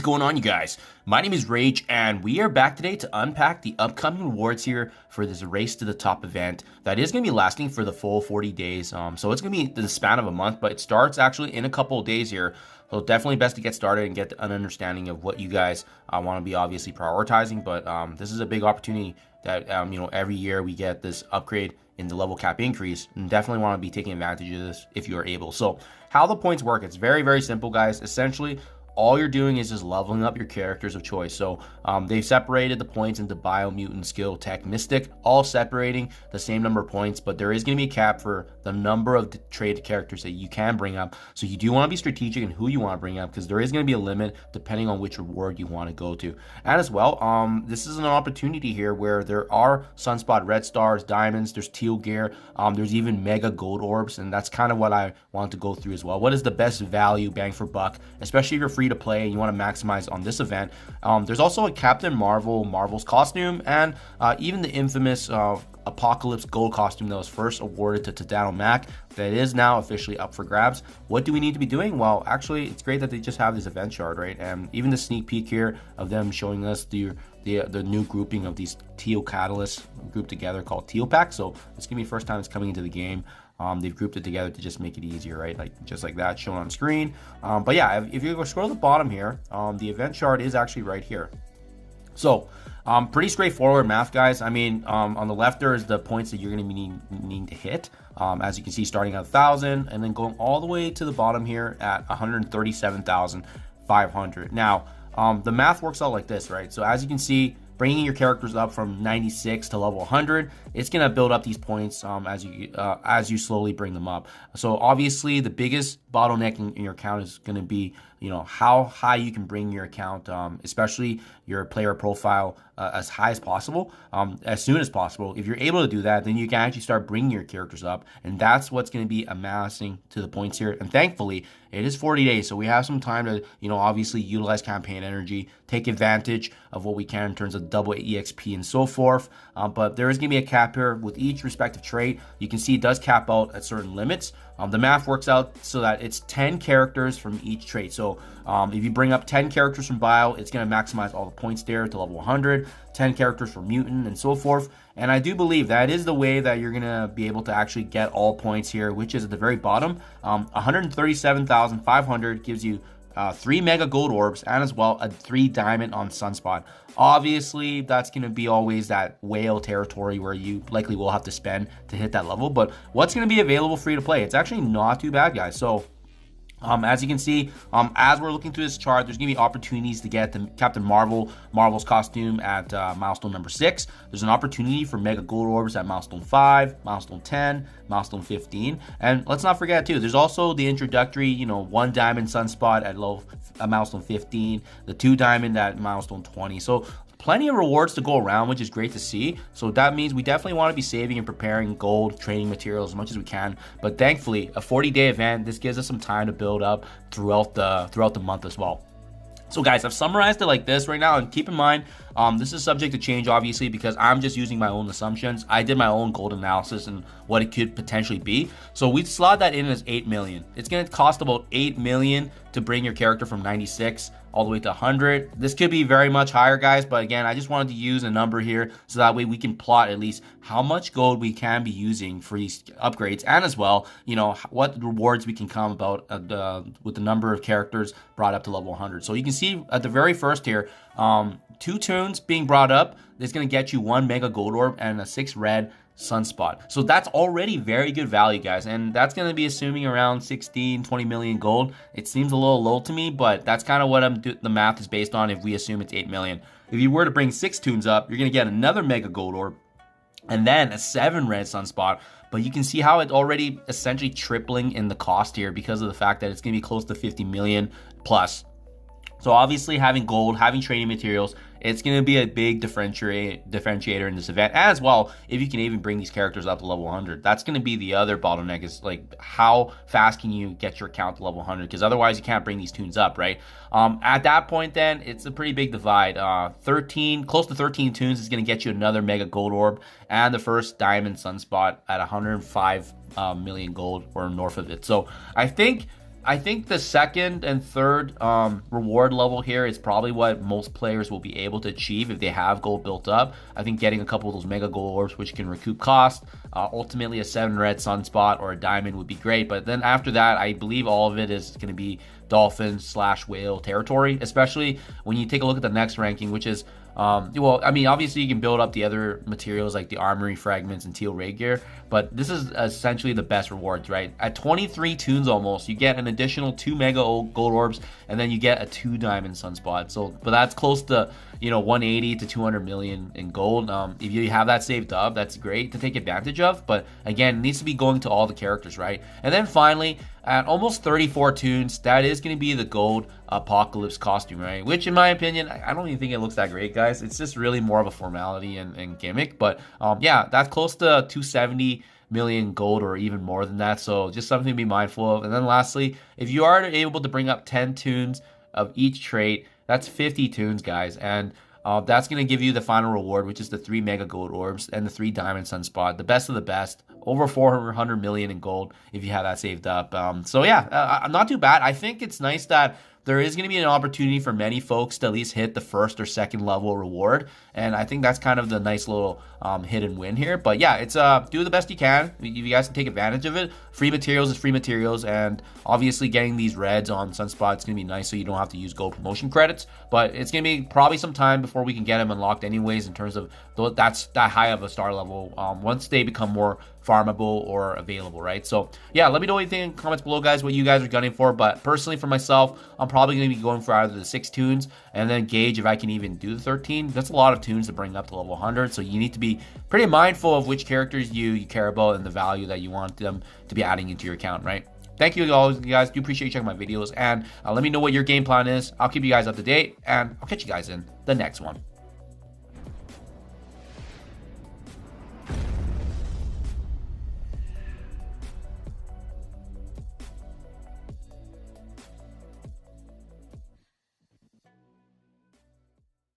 going on, you guys? My name is Rayge, and we are back today to unpack the upcoming rewards here for this Race to the Top event that is going to be lasting for the full 40 days. So it's going to be the span of a month, but it starts actually in a couple of days here. So definitely best to get started and get an understanding of what you guys want to be obviously prioritizing. But this is a big opportunity that, every year we get this upgrade in the level cap increase, and definitely want to be taking advantage of this if you are able. So how the points work, it's very, very simple, guys. Essentially, all you're doing is just leveling up your characters of choice. So they've separated the points into Bio, Mutant, Skill, Tech, Mystic, all separating the same number of points, but there is going to be a cap for the number of traded characters that you can bring up. So you do want to be strategic in who you want to bring up, because there is going to be a limit depending on which reward you want to go to. And as well, this is an opportunity here where there are Sunspot Red Stars, Diamonds, there's Teal Gear, there's even Mega Gold Orbs, and that's kind of what I want to go through as well. What is the best value, bang for buck, especially if you're free to play and you want to maximize on this event. There's also a Captain Marvel's costume, and even the infamous Apocalypse Gold costume that was first awarded to Tadano Mac that is now officially up for grabs. What do we need to be doing? Well, actually, it's great that they just have this event shard, right? And even the sneak peek here of them showing us the new grouping of these Teal Catalysts grouped together called Teal Pack. So it's gonna be the first time it's coming into the game. They've grouped it together to just make it easier, right? Like just like that shown on screen. But yeah, if you go scroll to the bottom here, the event chart is actually right here. So pretty straightforward math, guys. I mean, on the left there is the points that you're going to be needing to hit. As you can see, starting at 1,000 and then going all the way to the bottom here at 137,500. Now, the math works out like this, right? So as you can see, bringing your characters up from 96 to level 100, it's going to build up these points as you slowly bring them up. So obviously, the biggest bottleneck in your account is going to be, how high you can bring your account, especially your player profile, as high as possible, as soon as possible. If you're able to do that, then you can actually start bringing your characters up, and that's what's going to be amassing to the points here. And thankfully, it is 40 days, so we have some time to, obviously utilize campaign energy, take advantage of what we can in terms of double EXP and so forth. But there is going to be a cap here with each respective trait. You can see it does cap out at certain limits. The math works out so that it's 10 characters from each trait. So if you bring up 10 characters from Bio, it's going to maximize all the points there to level 100, 10 characters for Mutant, and so forth. And I do believe that is the way that you're going to be able to actually get all points here, which is at the very bottom. 137,500 gives you 3 Mega Gold Orbs and as well a 3 Diamond on Sunspot. Obviously, that's going to be always that whale territory where you likely will have to spend to hit that level. But what's going to be available free to play? It's actually not too bad, guys. So as you can see, as we're looking through this chart, there's going to be opportunities to get the Captain Marvel's costume at milestone number 6. There's an opportunity for Mega Gold Orbs at milestone 5, milestone 10, milestone 15. And let's not forget, too, there's also the introductory, 1 Diamond Sunspot at milestone 15, the 2 Diamond at milestone 20. So plenty of rewards to go around, which is great to see. So that means we definitely want to be saving and preparing gold training materials as much as we can. But thankfully, a 40-day event, this gives us some time to build up throughout the month as well. So guys, I've summarized it like this right now, and keep in mind, this is subject to change, obviously, because I'm just using my own assumptions. I did my own gold analysis and what it could potentially be. So we slot that in as 8 million. It's going to cost about 8 million to bring your character from 96 all the way to 100. This could be very much higher, guys, but again, I just wanted to use a number here so that way we can plot at least how much gold we can be using for these upgrades, and as well, what rewards we can come about with the number of characters brought up to level 100. So you can see at the very first here, 2 tunes being brought up is going to get you 1 Mega Gold Orb and a 6 red Sunspot. So that's already very good value, guys, and that's going to be assuming around 16-20 million gold. It seems a little low to me, but that's kind of what the math is based on if we assume it's 8 million. If you were to bring 6 tunes up, you're going to get another Mega Gold Orb and then a 7 red Sunspot. But you can see how it's already essentially tripling in the cost here because of the fact that it's going to be close to 50 million plus. So obviously, having gold, having training materials, it's going to be a big differentiator in this event. As well, if you can even bring these characters up to level 100, that's going to be the other bottleneck, is like how fast can you get your account to level 100? Because otherwise you can't bring these tunes up, right? At that point, then it's a pretty big divide. Close to 13 tunes is going to get you another Mega Gold Orb and the first Diamond Sunspot at 105 million gold or north of it. So I think I think the second and third reward level here is probably what most players will be able to achieve if they have gold built up. I think getting a couple of those mega gold orbs, which can recoup cost, ultimately a 7 red sunspot or a diamond would be great. But then after that, I believe all of it is going to be dolphin / whale territory, especially when you take a look at the next ranking, which is well, I mean, obviously you can build up the other materials like the armory fragments and teal raid gear, but this is essentially the best rewards, right? At 23 tunes almost, you get an additional 2 mega gold orbs, and then you get a 2 diamond sunspot. So, but that's close to, you know, 180 to 200 million in gold. If you have that saved up, that's great to take advantage of, but again, it needs to be going to all the characters, right? And then finally, at almost 34 tunes, that is going to be the gold apocalypse costume, right? Which in my opinion, I don't even think it looks that great, guys. It's just really more of a formality and gimmick. But yeah, that's close to 270 million gold or even more than that. So just something to be mindful of. And then lastly, if you are able to bring up 10 tunes of each trait, that's 50 tunes, guys. And that's going to give you the final reward, which is the 3 mega gold orbs and the 3 diamond sunspot, the best of the best, over 400 million in gold if you have that saved up. So yeah, not too bad. I think it's nice that there is going to be an opportunity for many folks to at least hit the first or second level reward, and I think that's kind of the nice little hidden win here. But yeah, it's do the best you can. You guys can take advantage of it. Free materials is free materials, and obviously getting these reds on sunspot is going to be nice, so you don't have to use gold promotion credits. But it's going to be probably some time before we can get them unlocked anyways, in terms of that's that high of a star level once they become more farmable or available, right? So yeah, let me know what you think in the comments below, guys, what you guys are gunning for. But personally, for myself, I'm probably going to be going for either the 6 tunes and then gauge if I can even do the 13. That's a lot of tunes to bring up to level 100, so you need to be pretty mindful of which characters you care about and the value that you want them to be adding into your account, right? Thank you all, you guys. Do appreciate you checking my videos, and let me know what your game plan is. I'll keep you guys up to date, and I'll catch you guys in the next one.